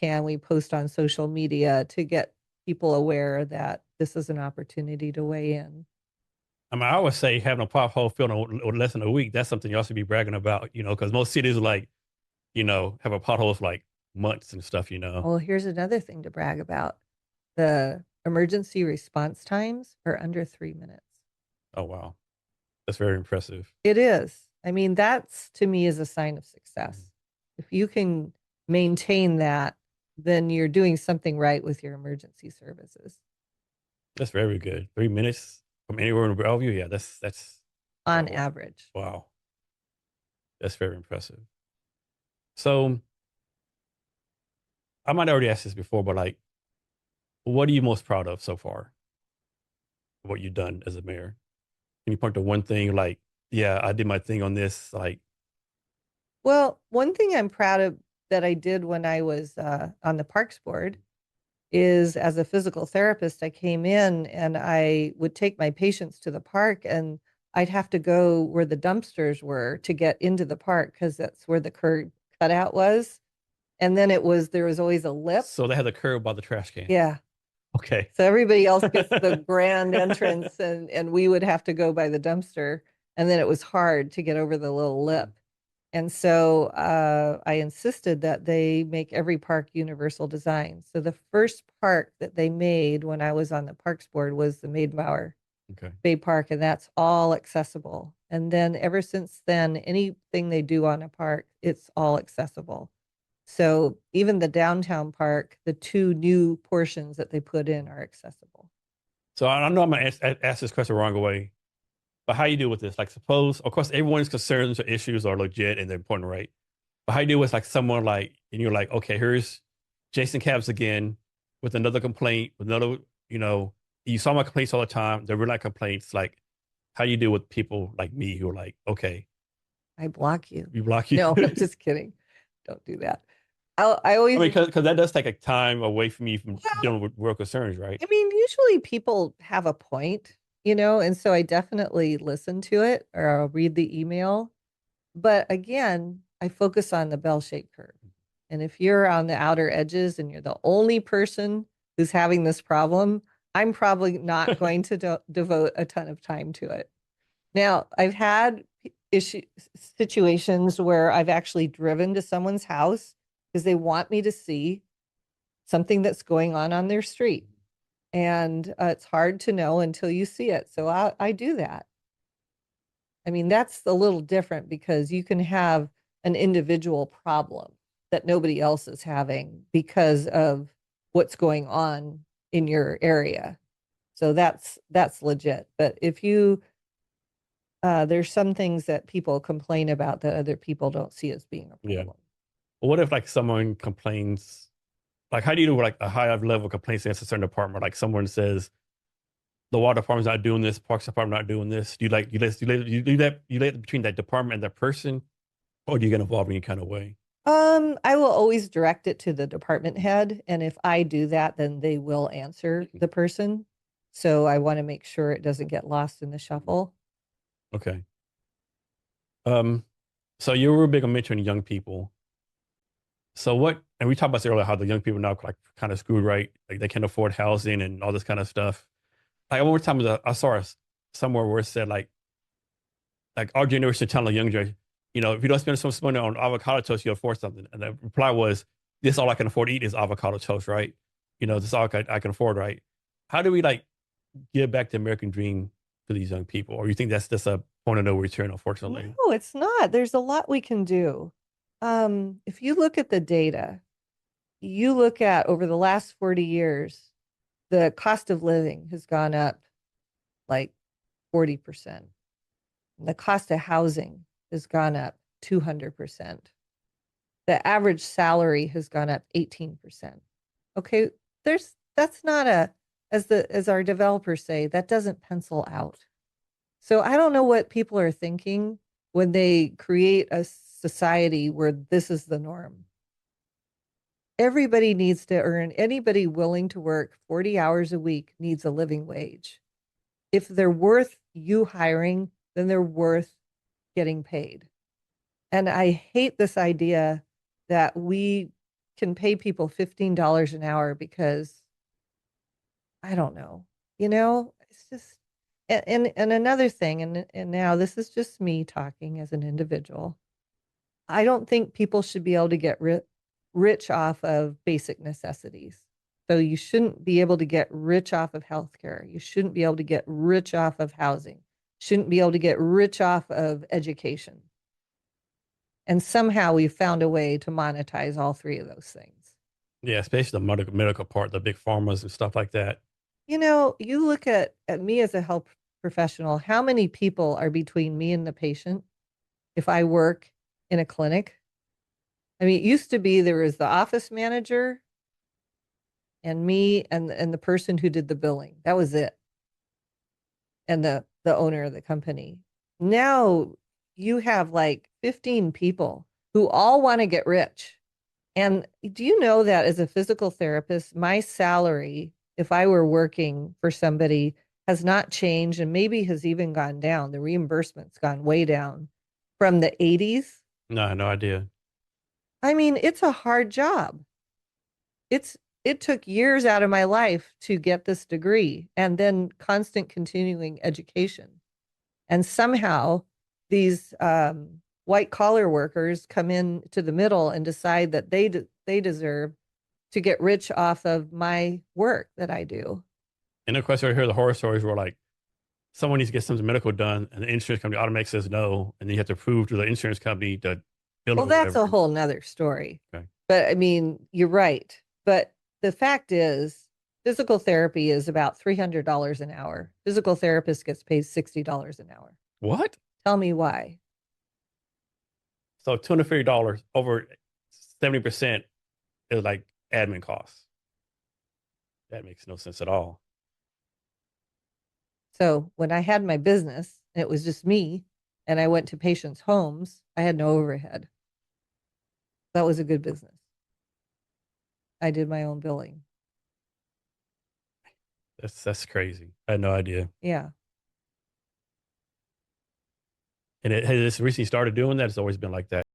can we post on social media to get people aware that this is an opportunity to weigh in. I mean, I always say having a pothole filled or less than a week, that's something you all should be bragging about, because most cities like, have a potholes like months and stuff, Well, here's another thing to brag about. The emergency response times are under 3 minutes. Oh, wow. That's very impressive. It is. I mean, that's to me is a sign of success. If you can maintain that, then you're doing something right with your emergency services That's very good. 3 minutes from anywhere in Bellevue. Yeah, that's on wow. average. Wow. That's very impressive. So I might already asked this before, but like, what are you most proud of so far? What you've done as a mayor? Can you point to one thing like, yeah, I did my thing on this? Like, Well, one thing I'm proud of that I did when I was on the Parks Board is as a physical therapist, I came in and I would take my patients to the park and I'd have to go where the dumpsters were to get into the park because that's where the curb cutout was. And then there was always a lip. so they had the curb by the trash can. Yeah. Okay. So everybody else gets the grand entrance and we would have to go by the dumpster. And then it was hard to get over the little lip. And so I insisted that they make every park universal design. So the first park that they made when I was on the Parks Board was the Maidmauer Okay. Bay Park, and that's all accessible. And then ever since then, anything they do on a park, it's all accessible. So even the downtown park, the two new portions that they put in are accessible. So I know I'm gonna ask this question the wrong way, but how you deal with this? Like, suppose, of course, everyone's concerns or issues are legit and they're important, right? But how you deal with like someone like, and you're like, okay, here's Jason Cabs again with another complaint, with another, you know, you saw my complaints all the time. They're really not complaints. Like, how do you deal with people like me who are like, okay, I block you. we block you? No, I'm just kidding. Don't do that. I I always, mean, because that does take a time away from you from well, dealing with real concerns, right? I mean, usually people have a point, and so I definitely listen to it or I'll read the email. But again, I focus on the bell-shaped curve. And if you're on the outer edges and you're the only person who's having this problem, I'm probably not going to devote a ton of time to it. Now, I've had issue situations where I've actually driven to someone's house because they want me to see something that's going on their street. And it's hard to know until you see it. So I do that. I mean, that's a little different because you can have an individual problem that nobody else is having because of what's going on in your area. So that's legit. But if you there's some things that people complain about that other people don't see as being a Yeah. problem. But what if like someone complains, like how do you do like a high level complaints against a certain department? Like someone says the water department's not doing this, parks department not doing this. Do you like you do that you let between that department and that person, or do you get involved in any kind of way? I will always direct it to the department head, and if I do that, then they will answer the person. So I want to make sure it doesn't get lost in the shuffle. Okay. Um, so you were big on mentoring young people. So what, and we talked about this earlier, how the young people now like kind of screwed, right? Like they can't afford housing and all this kind of stuff. Like one more time, I saw somewhere where it said like our generation telling the younger generation, if you don't spend so much money on avocado toast, you'll afford something. And the reply was, this is all I can afford to eat is avocado toast, right? This is all I can afford, right? How do we like give back the American dream to these young people? Or you think that's just a point of no return, unfortunately? No, it's not. There's a lot we can do. If you look at the data, you look at over the last 40 years, the cost of living has gone up like 40%. The cost of housing has gone up 200%. The average salary has gone up 18%. Okay, that's not as our developers say, that doesn't pencil out. So I don't know what people are thinking when they create a society where this is the norm. Everybody needs to earn, anybody willing to work 40 hours a week needs a living wage. If they're worth you hiring, then they're worth getting paid. And I hate this idea that we can pay people $15 an hour because I don't know, it's just, and another thing, and now this is just me talking as an individual. I don't think people should be able to get rich off of basic necessities. So you shouldn't be able to get rich off of healthcare. You shouldn't be able to get rich off of housing. Shouldn't be able to get rich off of education. And somehow we found a way to monetize all three of those things. Yeah, especially the medical part, the big pharmas and stuff like that. You look at me as a health professional, how many people are between me and the patient if I work in a clinic? I mean, it used to be there was the office manager and me and the person who did the billing. That was it. And the owner of the company. Now you have like 15 people who all want to get rich. And do you know that as a physical therapist, my salary, if I were working for somebody, has not changed and maybe has even gone down. The reimbursement's gone way down from the 80s. No, no idea. I mean, it's a hard job. It took years out of my life to get this degree and then constant continuing education. And somehow these white collar workers come in to the middle and decide that they deserve to get rich off of my work that I do. And of course, I hear the horror stories where like someone needs to get something medical done, and the insurance company automatically says no, and then you have to prove to the insurance company to bill it Well, or that's whatever. a whole nother story. Okay. But I mean, you're right. But the fact is, physical therapy is about $300 an hour. Physical therapist gets paid $60 an hour. What? Tell me why. So $250 over 70% is like admin costs. That makes no sense at all. So when I had my business and it was just me and I went to patients' homes, I had no overhead. That was a good business. I did my own billing. That's crazy. I had no idea. Yeah. And it has recently started doing that. It's always been like that.